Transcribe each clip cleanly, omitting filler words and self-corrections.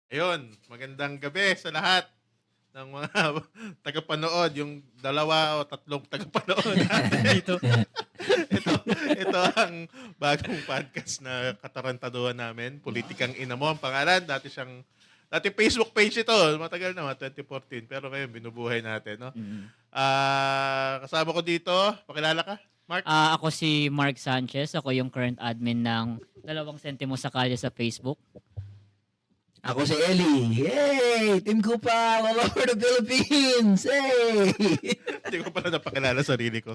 Ayun, magandang gabi sa lahat ng mga tagapanood, yung dalawa o tatlong tagapanood natin dito. Ito, ito ang bagong podcast na katarantaduhan namin, Politikang Ina Mo ang pangalan. Dati Facebook page ito, matagal na, 2014, pero ngayon binubuhay natin, no? Mm. Kasama ko dito, pakilala ka, Mark? Ako si Mark Sanchez. Ako yung current admin ng Dalawang Sentimo sa Kalye sa Facebook. Ako si Ellie. Hey! Team Kupa all over the Philippines! Hey! Hindi ko pala napakilala sarili ko.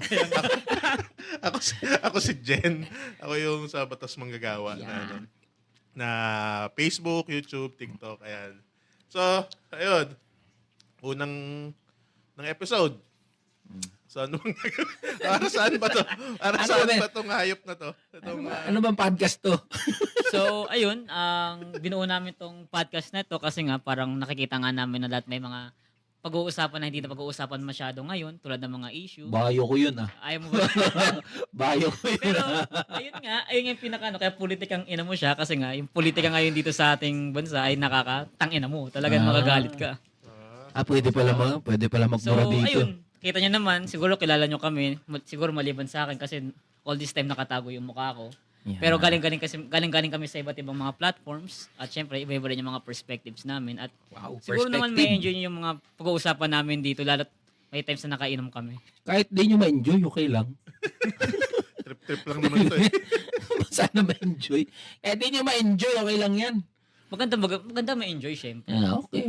Ako si Jen. Ako yung sa Batas Manggagawa na, ano, na Facebook, YouTube, TikTok, ayan. So, ayun. Unang ng episode. So, ano bang para saan ba to? Para Ano saan ba? ba tong hayop na to? Itong, Ano bang podcast to? So, ayun, ang binuo namin tong podcast na to kasi nga parang nakikita nga namin na lahat may mga pag-uusapan na hindi na pag-uusapan masyado ngayon tulad ng mga issue. Bayo ko yun Ayaw mo ba? Bayo ko yun Pero ayun yung pinaka kaya politikang ina mo siya kasi nga yung politika ngayon dito sa ating bansa ay nakakatangina mo. Talagang magagalit ka. Pwede pala So, magmura dito. ayun, kita nyo naman, siguro kilala nyo kami, siguro maliban sa akin kasi all this time nakatago yung mukha ko. Yeah. Pero galing kami sa iba't ibang mga platforms at syempre iba-iba rin yung mga perspectives namin at Wow, siguro naman perspective. may enjoy nyo yung mga pag-uusapan namin dito lalo't may times na nakainom kami. Kahit di nyo ma-enjoy, okay lang. trip lang naman to eh. Sana ma-enjoy. Kahit di nyo ma-enjoy, okay lang yan. Maganda may enjoy syempre. Okay.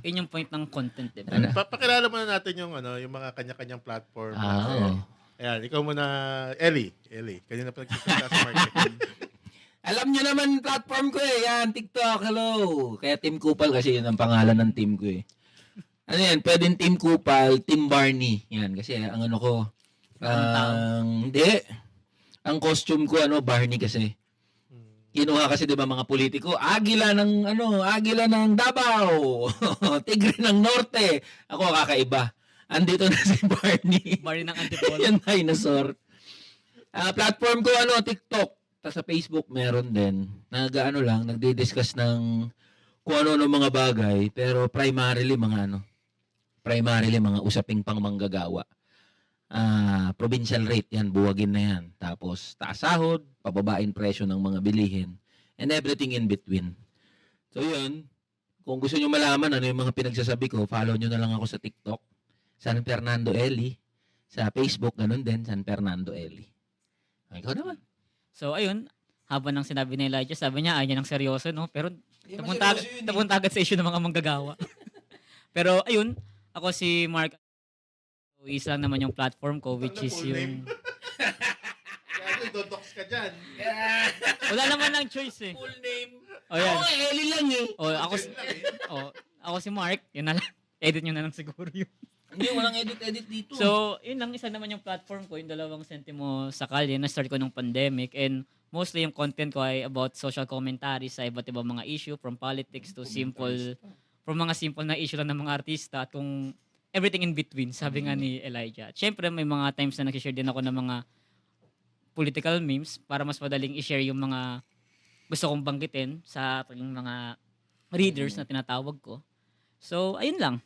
Yun yung point ng content, diba? Ano? Pakilala muna natin yung yung mga kanya-kanyang platform. Oo. Ayan, ikaw muna, Ellie. Kanina pa nagsisalita sa market. Alam nyo naman platform ko eh. Yan, TikTok. Hello. Kaya Team Kupal kasi yun ang pangalan ng team ko eh. Ano yan? Pwedeng Team Kupal, Team Barney. Yan, kasi ang ano ko. Hindi. Ang costume ko, Barney kasi. Kinuha kasi 'di ba mga politiko, agila ng Davao, tigre ng Norte. Ako kakaiba. Andito na si Barney. Bari ng antipolo. Yan dinosaur. Platform ko TikTok. Tapos sa Facebook meron din. Nagdi-discuss ng kung ano ng mga bagay, pero primarily mga usaping pangmanggagawa. Provincial rate yan, buwagin na yan. Tapos taas sahod, pababain presyo ng mga bilihin, and everything in between. So yun, kung gusto nyo malaman ano yung mga pinagsasabi ko, follow nyo na lang ako sa TikTok, San Fernando Eli. Sa Facebook, ganun din, San Fernando Eli. Ikaw naman. So ayun, habang ng sinabi ni Elijah, sabi niya ayaw niya ng seryoso, no? Pero napunta agad sa issue ng mga manggagawa. Pero ayun, ako si Mark. So, isa lang naman yung platform ko which is Full name. yung Kaya dodox ka dyan. wala naman ng choice eh. Full name. Oh, yan. Eli lang eh. Oh, ako si Mark. Yun na lang. Edit nyo na lang siguro yun. Hindi, walang edit dito. So, yun lang isa naman yung platform ko, yung Dalawang Sentimo sa Kalye. Na-start ko nung pandemic and mostly yung content ko ay about social commentary sa iba't ibang mga issue from politics to from mga simple na issue lang ng mga artista at kung everything in between, sabi nga ni Elijah. At syempre, may mga times na nag-share din ako ng mga political memes para mas madaling i-share yung mga gusto kong banggitin sa ating mga readers na tinatawag ko. So, ayun lang.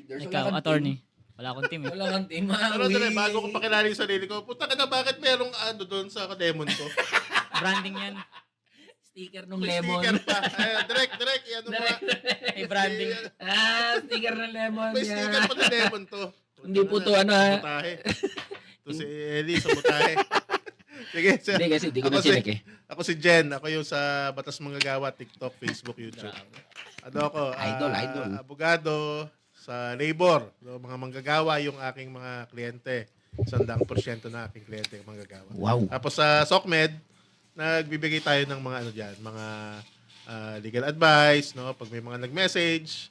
Ikaw, attorney. Wala akong team eh. Wala kang team. Pero dali, bago ko pakilala yung sarili ko, puta ka na, bakit merong doon sa lemon ko? Branding yan. Sticker ng May lemon. sticker pa. Direct, yan mo ba? May branding. Sticker ng lemon. May sticker pa na lemon to. Hindi po to Mutahe. To si Ellie sa mutahe. Sige, sir. Hindi kasi hindi ko Ako na chinek eh. Ako si Jen. Ako yung sa Batas Manggagawa, TikTok, Facebook, YouTube. Ako? Idol. Abogado sa labor. So, mga manggagawa yung aking mga kliyente. 100% na aking kliyente yung manggagawa. Wow. Tapos sa SOCMED, nagbibigay tayo ng mga mga legal advice, no? Pag may mga nag-message,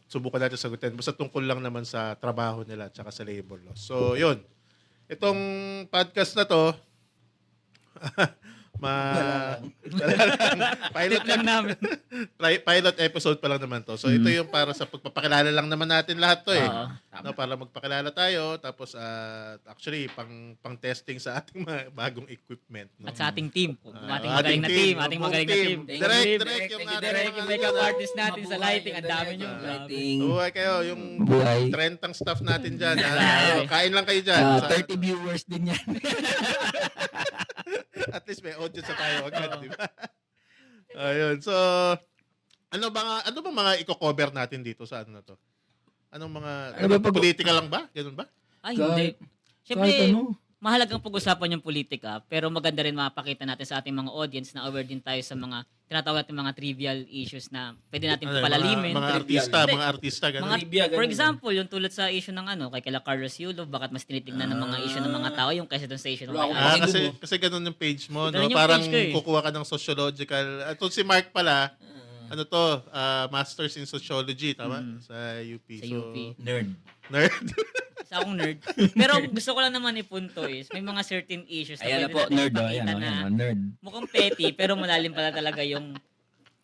subukan natin sagutin. Basta tungkol lang naman sa trabaho nila at saka sa labor law. So, yun. Itong podcast na to, pilot Tip lang namin. pilot episode pa lang naman to. So ito yung para sa pagpapakilala lang naman natin lahat to eh. Oo. No, para magpakilala tayo tapos actually pang testing sa ating mga bagong equipment, no. At sa ating team. Ating ating magaling na team, team. yung Ating buong magaling na team. Thank Direct, you, direct Thank yung you, ating Direct. Yung mga makeup artist natin sa Mabuhay lighting. Ang dami nyo. Lighting. Buhay kayo, yung Buhay. trendang staff natin dyan. Grabe. Kain lang kayo dyan. 30 viewers din yan. At least may audience na tayo agad, di ba? Ayun. So, ano ba mga i-cover natin dito sa ano na to? Anong mga Ano ba pag- politika lang ba? Ganun ba? Ay, Kahit- hindi. Siyempre, Kahit ano. mahalagang pag-usapan yung politika, pero maganda rin mapakita natin sa ating mga audience na aware din tayo sa mga tinatawag natin mga trivial issues na pwede natin palalimin. Mga artista, Hindi. mga artista, ganun. Mga, Trivia, ganun. for example, yung tulad sa issue ng kay kila Carlos Yulo, bakit mas tinitignan ng mga issue ng mga tao yung kaysa dun sa issue ng Wala kay akong Alex. pakikinig. kasi ganun yung page mo, no? Ganun yung Parang page ko eh. kukuha ka ng sociological. Ito si Mark pala, ano to, Masters in Sociology, tama? Sa UP. Sa So, UP. Nerd. nerd. Isa akong nerd. Pero gusto ko lang naman ipunto is, may mga certain issues na Ayan na pwede po, natin nerd. ipakita Ayan, na ayan, nerd. mukhang petty, pero malalim pala talaga yung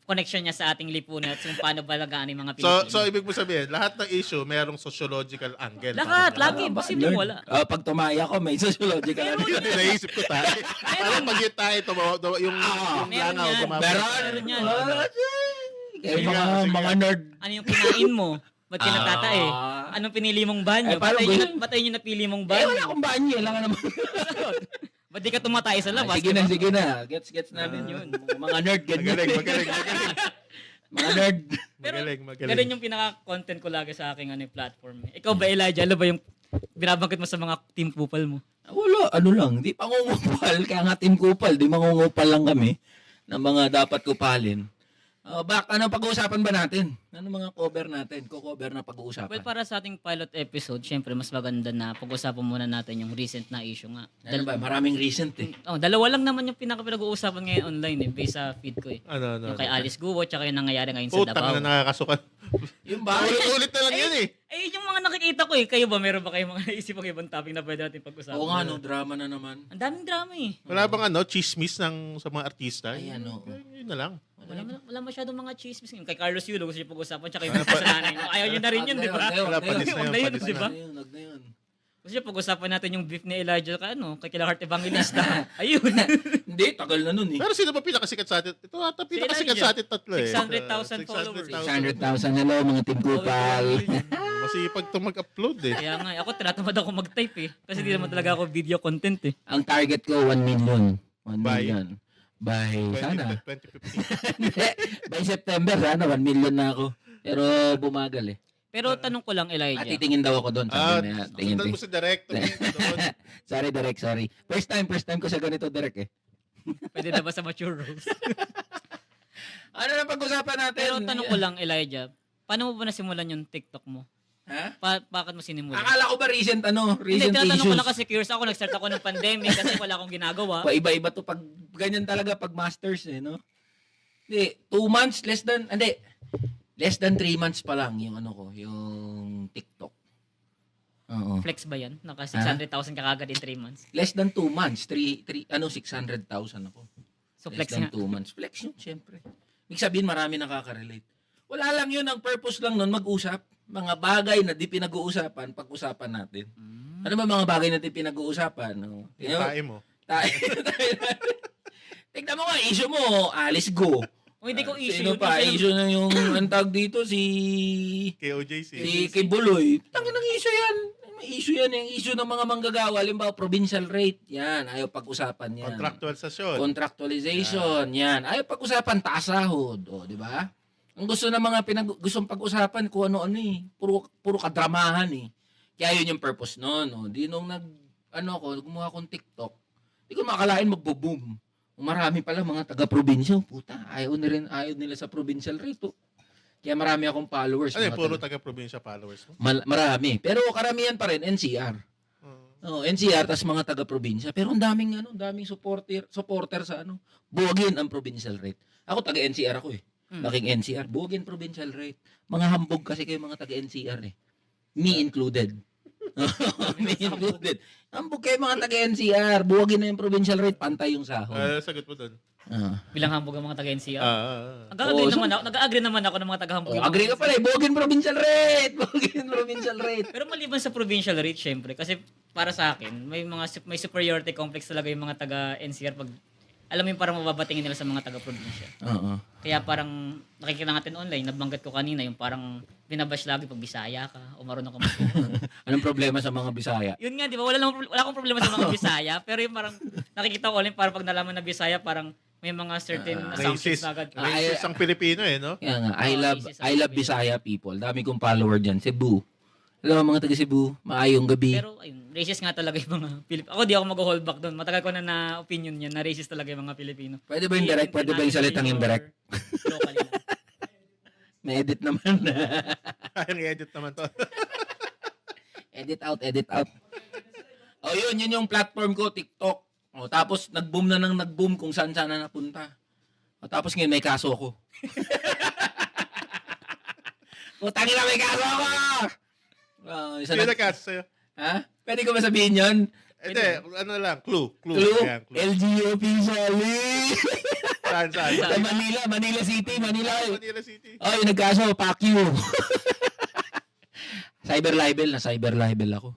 connection niya sa ating lipunan at kung paano balagaan yung mga Pilipino. So ibig mo sabihin, lahat ng issue, merong sociological angle. Lahat, Parang- lagi. Ba, Posible nerd? wala. Pag tumaya ko, may sociological. Hindi, naisip ko tayo. Parang pag yung tayo, yung Meron langaw, yan. tumama. Meron yan. Kaya Sige mga, nga, sige mga nga. nerd. Ano yung kinain mo? Ba't kinatatae? Anong pinili mong banyo? Eh, parang Ba't ayun yung napili mong Eh, banyo? wala akong banyo. Lang naman. Ba't di ka tumatay sa labas? Sige di na, ba? sige na. Gets namin yun. Mga nerd, ganyan. Magaling. Mga nerd. Magaling. Ganun yung pinaka-content ko lagi sa aking platform. Ikaw ba, Elijah? Ano ba yung binabangkit mo sa mga team kupal mo? Wala, ano lang. Di pangungupal. Kaya nga team kupal. Di mangungupal lang kami ng mga dapat kupalin. Ano pag-uusapan ba natin? Ano mga cover natin? Ko-cover na pag-uusapan. Well, para sa ating pilot episode, syempre mas maganda na pag-usapan muna natin yung recent na issue nga. Ano ba? Maraming recent eh. Dalawa lang naman yung pinaka-pinag-uusapan ngayon online based sa feed ko eh. Ano. Yung kay Alice Guo, tsaka yung nangyayari ngayon sa Putang Davao. na nakakasukan. Yung ba? Ulit na lang yun eh. Eh, yung mga nakikita ko eh. Kayo ba, meron ba kayong mga naisip ng ibang topic na pwede natin pag-usapan? Oo nga, no. Drama na naman. Ang daming drama eh. Wala bang chismis sa mga artista? Ay, ano. Yun na lang. Wala masyadong mga chismis. Yung kay Carlos Yulo, gusto niyo pag-usapan, tsaka yung kasalanan niyo. Ayaw niyo na rin yun, di ba? Wala, panis na yun, Huwag na yun, panis di ba? Wag na yun. Gusto niyo pag-usapan natin yung beef ni Elijah kay Kila Heart Evangelista. Ayun. Hindi, tagal na nun eh. Pero sino ba pinakasikat sa atin? Ito ata pinakasikat Elijah. sa atin tatlo eh. 600,000 followers. 600,000 hello mga team kupal. Masipag to mag-upload eh. Kaya nga, ako tinatamad ako mag-type eh. Kasi di naman talaga ako video content eh. Ang target ko 1 million. 1 By? million. By sana. 2015. By September sana 1 million na ako. Pero bumagal eh. Pero tanong ko lang, Elijah. Titingin daw ako doon. Sabi na, tingin. Sundan mo sa direct. Sorry, Direk, sorry. First time ko sa ganito, Direk eh. Pwede na ba sa mature roles? Ano na pag-usapan natin? Pero tanong ko lang, Elijah. Paano mo ba nasimulan yung TikTok mo? Ha? Bakit mo sinimulan? Akala ko ba recent Hindi, recent tinatanong ko issues? lang kasi curious ako. Nag-start ako ng pandemic kasi wala akong ginagawa. Iba-iba to pag ganyan talaga pag masters eh, no? Hindi, 2 months, less than 3 months pa lang yung yung TikTok. Oo. Flex ba yan? Naka 600,000 ka kagad in 3 months. Less than 2 months, 600,000 ako. So Less flex than nga. 2 months. Flex yun, syempre. Ibig sabihin, marami nakaka-relate. Wala lang yun, ang purpose lang nun, mag-usap. Mga bagay na di pinag-uusapan, pag-usapan natin. Ano ba mga bagay na di pinag-uusapan? No? Yung tae mo. Tignan mo nga, issue mo, Alice Go. O hindi ko issue. Sino pa? Issue na yung, ang tawag dito, si KOJC. kay Buloy. Tangin ng issue yan. May issue yan. Yung issue ng mga manggagawa. Halimbawa, provincial rate. Yan. Ayaw pag-usapan yan. Contractualization. Contractualization. Yan. Ayaw pag-usapan, taas sahod. O, di ba? Ang gusto ng mga gustong pag-usapan kung ano-ano eh. Puro kadramahan eh. Kaya yun yung purpose nun. O. Di nung gumawa akong TikTok, di ko makalain magbo-boom. Marami pala mga taga-probinsya. Puta, ayaw nila sa provincial rate. O. Kaya marami akong followers. Ano mga puro taga-probinsya followers mo? Marami. Pero karamihan pa rin, NCR. NCR, tas mga taga-probinsya. Pero ang daming supporter sa buwagin ang provincial rate. Ako taga-NCR ako eh. Laking NCR. Buwagin provincial rate. Mga hambog kasi kayo mga taga-NCR eh. Me included. May included. Ambog kayo mga taga-NCR. Buwagin na yung provincial rate, pantay yung sahod. Sagot mo doon. Bilang hambog ang mga taga-NCR. Ah. Nag-agree Oo, naman ako. Nag-agree naman ako ng mga taga-hambog. Oh, agree ka pala eh. Buwagin provincial rate. Buwagin provincial rate. Pero maliban sa provincial rate, syempre, kasi para sa akin, may superiority complex talaga yung mga taga-NCR pag alam mo yung parang mababatingin nila sa mga taga-probinsya. Oo. Kaya parang nakikita natin online, nabanggit ko kanina, yung parang binabash lagi pag Bisaya ka o marunong ka mag- Anong problema sa mga Bisaya? Yun nga, di ba? Wala akong problema sa mga Bisaya, pero yung parang nakikita ko online, parang pag nalaman na Bisaya, parang may mga certain assumptions Racist. na agad. Racist ang Pilipino no? Kaya nga, Oh, I love Bisaya people. Dami kong follower dyan. Cebu. Hello mga taga Cebu. Maayong gabi. Pero ayun, racist nga talaga yung mga Pilipino. Ako di ako mag-hold back doon. Matagal ko na opinion niya na racist talaga yung mga Pilipino. Pwede ba yung direct? Pwede ba yung salitang yung direct? Locally lang. May edit naman. Kayang i-edit naman to. Edit out. Oh, yun yung platform ko, TikTok. Oh, tapos nag-boom kung saan sana napunta. Oh, tapos ngayon may kaso ako. Putang ina, may kaso ako! Oh, isa Sino na, nagkaso sa'yo? ha? Pwede ko ba sabihin yun? Hindi, ano lang, clue. Clue? Ayan, clue. LGU officially! Saan? Sa Manila City, Manila. Manila City. Oh, yung nagkaso, fuck you. Cyber libel ako.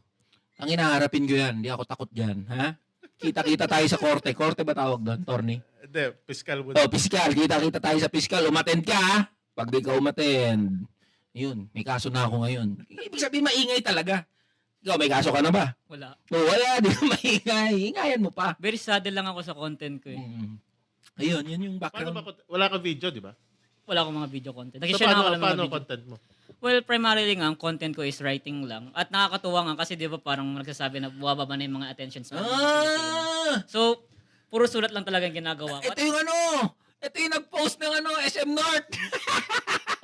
Ang inaharapin ko yan, hindi ako takot dyan, ha? Kita-kita tayo sa korte. Korte ba tawag doon, Torny? Hindi, fiscal mo. Oh, piskal. Kita-kita tayo sa piskal. Umattend ka, ha? Pag di ka umattend, yun, may kaso na ako ngayon. Ibig sabihin, maingay talaga. Ikaw, may kaso ka na ba? Wala. Oh, wala, di ka maingay. Ingayan mo pa. Very saddle lang ako sa content ko eh. Ayun, yun yung Paano background. ba? Wala kang video, di ba? Wala akong mga video content. So, Nag-share na ako ng mga paano video. content mo? Well, primarily nga, ang content ko is writing lang. At nakakatuwa nga kasi di ba parang nagsasabi na bumababa na yung mga attention span. ng mga Pilipino. So, puro sulat lang talaga yung ginagawa ko. Ito yung ano, ito yung nag-post ng SM North.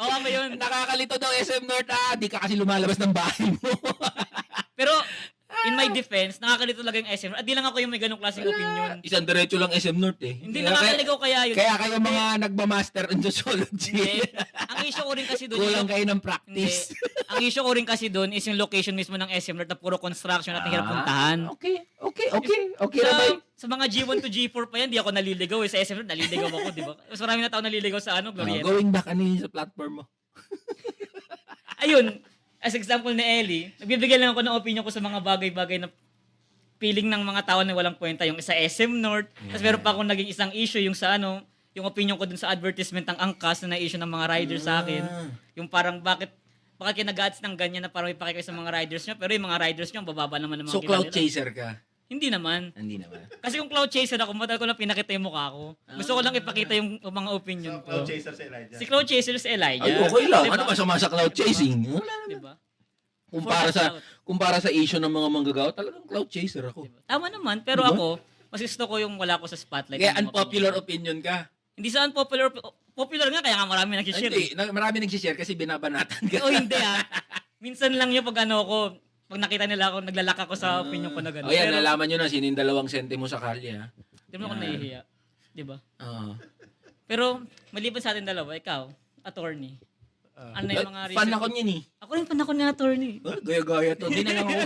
Oo, ako yun. Nakakalito daw SM North, di ka kasi lumalabas ng bahay mo. Pero, in my defense, nakakalito talaga yung SM. At di lang ako yung may ganong klaseng opinion. Isang diretso lang SM North eh. Hindi nakakaligaw kaya yun. Kaya kayo mga nagmamaster in sociology. Hindi. Ang issue ko rin kasi doon Kulang kayo ng Hindi. practice. Ang issue ko rin kasi doon is yung location mismo ng SM North na puro construction at hirap puntahan. Okay na ba? Sa mga G1 to G4 pa yan, di ako naliligaw eh. Sa SM North, naliligaw ako, di ba? Mas marami na tao naliligaw sa Glorieta. Going back sa platform mo. Ayun, as example ni Ellie, nagbibigay lang ako ng opinion ko sa mga bagay-bagay na feeling ng mga tao na walang kwenta. Yung sa SM North, tapos meron pa akong naging isang issue yung sa yung opinion ko dun sa advertisement ng Angkas na na-issue ng mga riders sa akin. Yung parang bakit kinag-ads ng ganyan na parang ipakikaw sa mga riders nyo, pero yung mga riders nyo, ang bababa naman ng mga So kita cloud nila. chaser ka? Hindi naman. Hindi naman. Kasi kung cloud chaser ako, matagal ko lang pinakita yung mukha ko. Gusto ko lang ipakita yung mga opinion ko. chaser sa Elijah. Si cloud chaser si Elijah. Ay, okay lang. Diba? Ano masama sa cloud chasing? Wala naman. Diba? Kumpara sa issue ng mga manggagawa, talagang cloud chaser ako. Tama naman, pero Diba? ako, mas gusto ko yung wala ko sa spotlight. Kaya ng mga unpopular opinion ka. Hindi sa unpopular, popular nga, kaya nga marami nag-share. Hindi, marami nagsishare kasi binabanatan ka. O hindi Minsan lang yung pag pag nakita nila ako, naglalak ako sa opinion ko na gano'n. O yan, nalaman nyo na sino yung 2 sentimo sa kalye, ha? Di mo ako nahihiya. Di ba? Oo. Pero, maliban sa atin dalawa, ikaw, attorney. Ano yung mga Fan ako niyan eh. Ako rin fan ako ng attorney. Gaya-gaya to. Hindi na lang ako.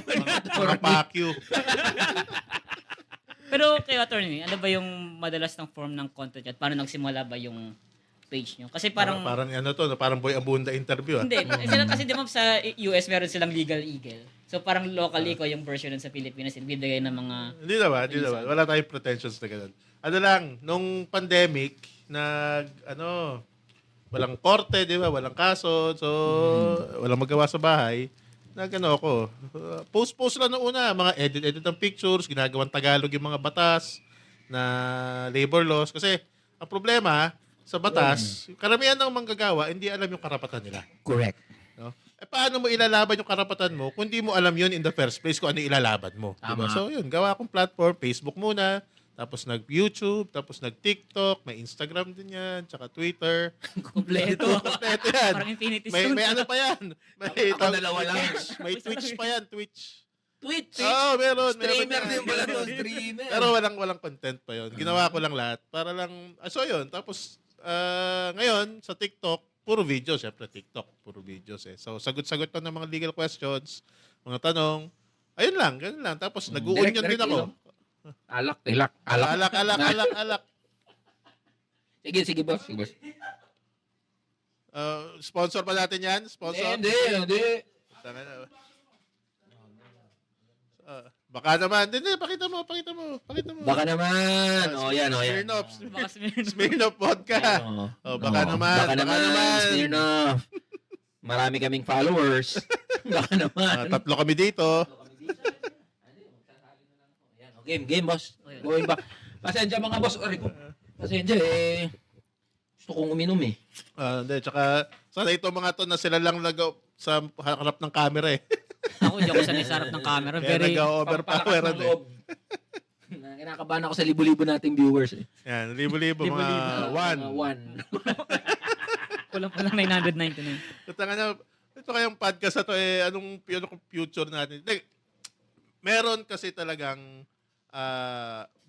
Mga pakyu. Pero kayo, attorney, ano ba yung madalas ng form ng content at paano nagsimula ba yung page nyo? Kasi parang Parang Boy Abunda interview. hindi. Kasi di ba sa US meron silang legal eagle. So parang locally ko yung version nun sa Pilipinas, ibibigay ng mga Hindi naman. Wala tayong pretensions na ganun. Ano lang, nung pandemic, walang korte, di ba? Walang kaso. So, walang magawa sa bahay. Ako. Post lang na una. Mga edit ng pictures. Ginagawang Tagalog yung mga batas na labor laws. Kasi, ang problema, sa batas, karamihan ng manggagawa, hindi alam yung karapatan nila. Correct. No? Paano mo ilalaban yung karapatan mo kung hindi mo alam yun in the first place kung ano ilalaban mo? Diba? Tama. So, yun. Gawa akong platform. Facebook muna. Tapos nag-YouTube. Tapos nag-TikTok. May Instagram din yan. Tsaka Twitter. kompleto. Kompleto yan. Parang Infinity May Stone. ano pa yan. Ako dalawa lang. May Twitch pa yan. Twitch. Twitch. Meron. Streamer yan. din pala to. Streamer. Pero walang content pa yun. Ginawa ko lang lahat. Para lang, so yun. Tapos, ngayon, sa TikTok, puro videos. Siyempre, TikTok, puro videos eh. So, sagot-sagot lang ng mga legal questions, mga tanong. Ayun lang, ganun lang. Tapos nag-uunyan Direct, din ako. Alak, tilak, Alak. Sige, boss. Sponsor pa natin yan? Sponsor? Hindi. Tanga na. Baka naman. Hindi, pakita mo. Baka naman. Yan. Baka Smirnoff vodka. Baka naman. Baka naman. Smirnoff. Marami kaming followers. Baka naman. 3 kami dito. Game, boss. Going back. Pasensya mga boss. Pasensya gusto kong uminom eh. Hindi, tsaka sana ito mga to na sila lang sa harap ng camera eh. Ako, hindi ako sanay sa harap ng camera. Kaya Very, nag-overpower Pampalakas ng loob. Kinakabahan ako sa libo-libo nating viewers eh. Yan, libo-libo, mga one. kulang pa lang 999. Tanga na, ito kayong podcast na to anong future natin? Like, meron kasi talagang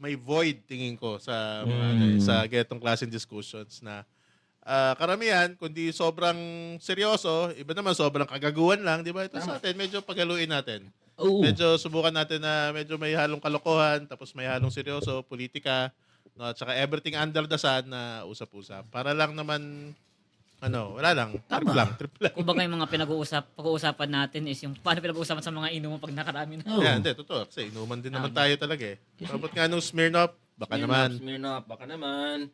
may void tingin ko sa mga sa getong klaseng discussions na karamihan kundi sobrang seryoso, iba naman sobrang kagaguhan lang, di ba? Ito sa atin medyo paghaluin natin. Oo. Medyo subukan natin na medyo may halong kalokohan, tapos may halong seryoso, politika, no, at saka everything under the sun na usap-usap. Para lang naman wala lang. Trip lang. Kumbaga yung mga pag-uusapan natin is yung paano pinag-uusapan sa mga inuman pag nakarami na. Yan, hindi, totoo. Kasi inuman din naman tayo talaga eh. Mabot nga nung Smirnoff, baka naman. Smirnoff, baka naman.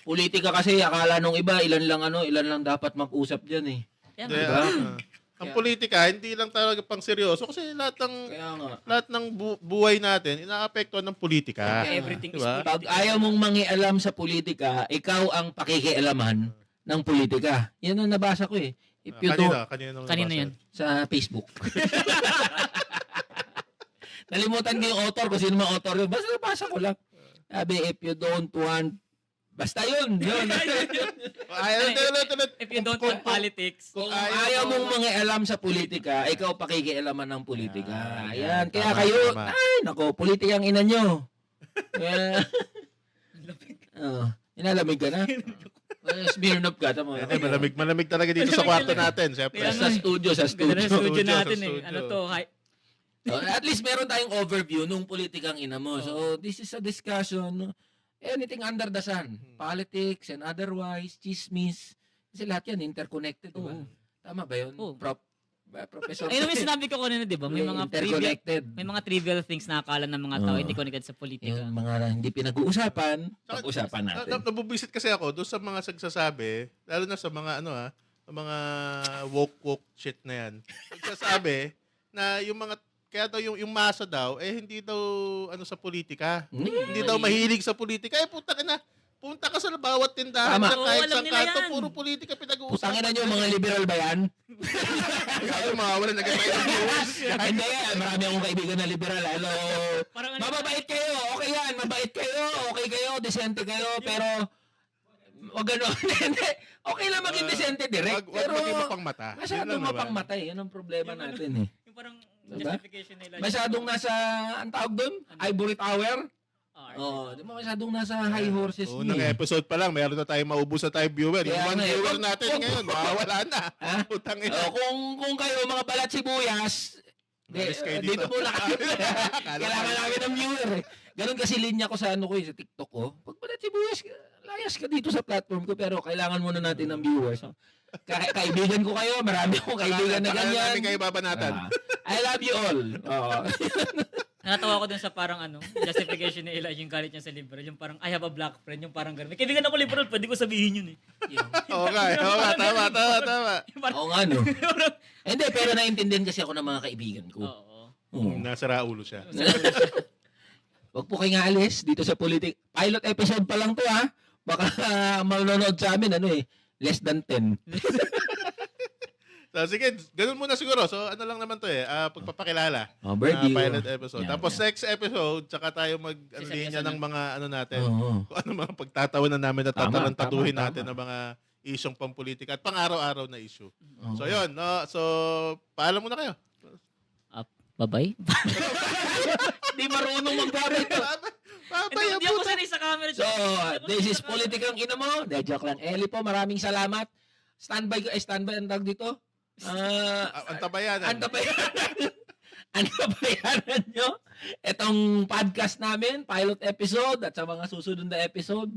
Politika kasi, akala nung iba, ilan lang dapat mag-usap dyan eh. Yan, Hindi, Diba? ang politika, hindi lang talaga pang seryoso kasi Kaya nga. lahat ng buhay natin inaapektuhan ng politika. everything Diba? is Pag ayaw mong mangialam sa politika, ikaw ang pakikialaman ng politika. Yan ang nabasa ko eh. If you don't, Kanina yan. sa Facebook. Nalimutan ko yung author, kung sino mga author yun. Basta nabasa ko lang. Sabi, if you don't want, basta yun. If you don't want politics, Kung ayaw mong mangialam sa politika, ikaw pakikialaman ng politika. Ayan. Kaya Tama, kayo, tama. nako, politika ang ina nyo. Kaya, inalamig ka na? Smirnoff ka, tama. Malamig talaga dito sa kwarto natin. Siyempre. Kaya Sa studio. ganda ng studio Studio, natin sa eh. studio. Ano to, At least meron tayong overview nung politikang ina mo. So, this is a discussion. Anything under the sun. Politics and otherwise, chismis. Kasi lahat yan interconnected, di ba? Oo. Tama ba yun? Oo. Professor. ayun naman sinabi ko kanina, di ba? May mga interconnected. trivial things na akala ng mga tao hindi connected sa politika. Yung mga hindi pinag-uusapan, pag-usapan natin. Nabubisit kasi ako doon sa mga sagsasabi, lalo na sa mga mga woke shit na yan. Nagsasabi na yung mga kaya daw yung masa daw hindi daw sa politika. Hindi daw mahilig sa politika. Punta ka sa bawat tindahan Tama. sa kahit Oo, alam sa nila kanto, yan. puro politika pinag-uusapan. Putangin na nyo, mga liberal ba yan? Ayaw mawawala na tayo ng viewers. Hindi, marami akong kaibigan na liberal. Hello. Parang Mababait kayo. Okay yan. Mabait kayo. Okay kayo. Decente kayo. Pero, wag ano. Hindi. Okay lang maging decente direct. Wag Pero, maging mapangmata. masyadong mapangmatay. Yan ang problema natin eh. yung parang Diba? justification nila. Masyadong nasa, ang tawag doon? Ivory Tower? Oo. Di ba masyadong nasa high horses Unang niya. episode pa lang, mayroon na tayong maubos na tayong viewer. Yung Kaya one nga, viewer wag- natin wag- ngayon, mawawala na. Ha? Utang ina. Kung kayo mga balat sibuyas, Alis kayo dito dito. po lang kami. Kailangan namin ng viewer eh. Ganon kasi linya ko sa sa TikTok ko. Pag balat sibuyas, layas ka dito sa platform ko pero kailangan muna natin ng viewers. Kaibigan ko kayo, marami akong kaibigan na Baka ganyan. namin kayo babanatan. I love you all. Oo. Natawa ko dun sa parang justification ni Elijah yung galit niya sa liberal. Yung parang, I have a black friend. Yung parang gano'n. May kaibigan ako liberal, pwede ko sabihin yun eh. Oo nga, tama. Yung parang, Oo nga no. Hindi, pero naintindihan kasi ako ng mga kaibigan ko. oo. Oo. Nasa raulo siya. Wag po kayo nga alis dito sa politik. Pilot episode pa lang to ha. Baka manonood sa amin less than 10. So, sige, ganun muna siguro. So, ano lang naman to pagpapakilala. Birdie. Pilot episode. Yan, Tapos yan. next episode, tsaka tayo linya ng mga natin. Oo. Kung ano mga pagtatawanan namin at Tama, tatarantatuhin tama, natin tama. ng mga isyong pampolitika at pang-araw-araw na issue. Oo. So, yun. No? So, paalam muna kayo. Bye-bye. Di marunong maggamit. Babay, Hindi ako sanay sa camera. So, this is Politikang Ina Mo. De, joke lang. Eli po, maraming salamat. Standby ang tag dito. Antabayanan. Antabayanan. ano bayaran nyo itong podcast namin, pilot episode at sa mga susunod na episode.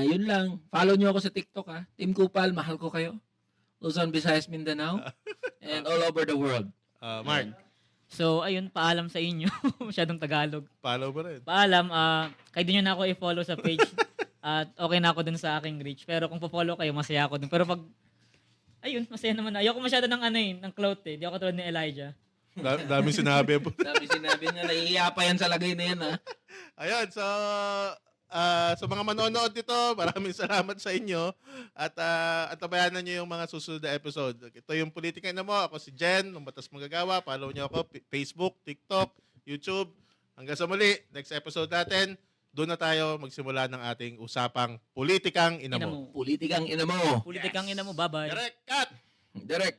Yun lang. Follow nyo ako sa TikTok ha. Team Kupal, mahal ko kayo. Luzon, Visayas, Mindanao, and all over the world. Mark, So, ayun, paalam sa inyo. Masyadong Tagalog. follow mo rin. Paalam, kayo din nyo na ako i-follow sa page. At okay na ako dun sa aking reach. Pero kung po-follow kayo, masaya ako dun. Pero pag, ayun, masaya naman. Ayoko masyado ng ng clout eh. Di ako tulad ni Elijah. Daming sinabi po. Sinabi niya, naiiya pa yan sa lagay na yan ha. Ayun, so sa mga manonood dito, maraming salamat sa inyo at antabayanan niyo yung mga susunod na episode. Ito yung Politika na mo. Ako si Jen, ng Batas Manggagawa. Follow niyo ako, Facebook, TikTok, YouTube. Hanggang sa muli, next episode natin, doon na tayo magsimula ng ating usapang Politikang Ina Mo. Politikang ina mo. Politikang ina mo. Bye-bye. Direct cut! Direct.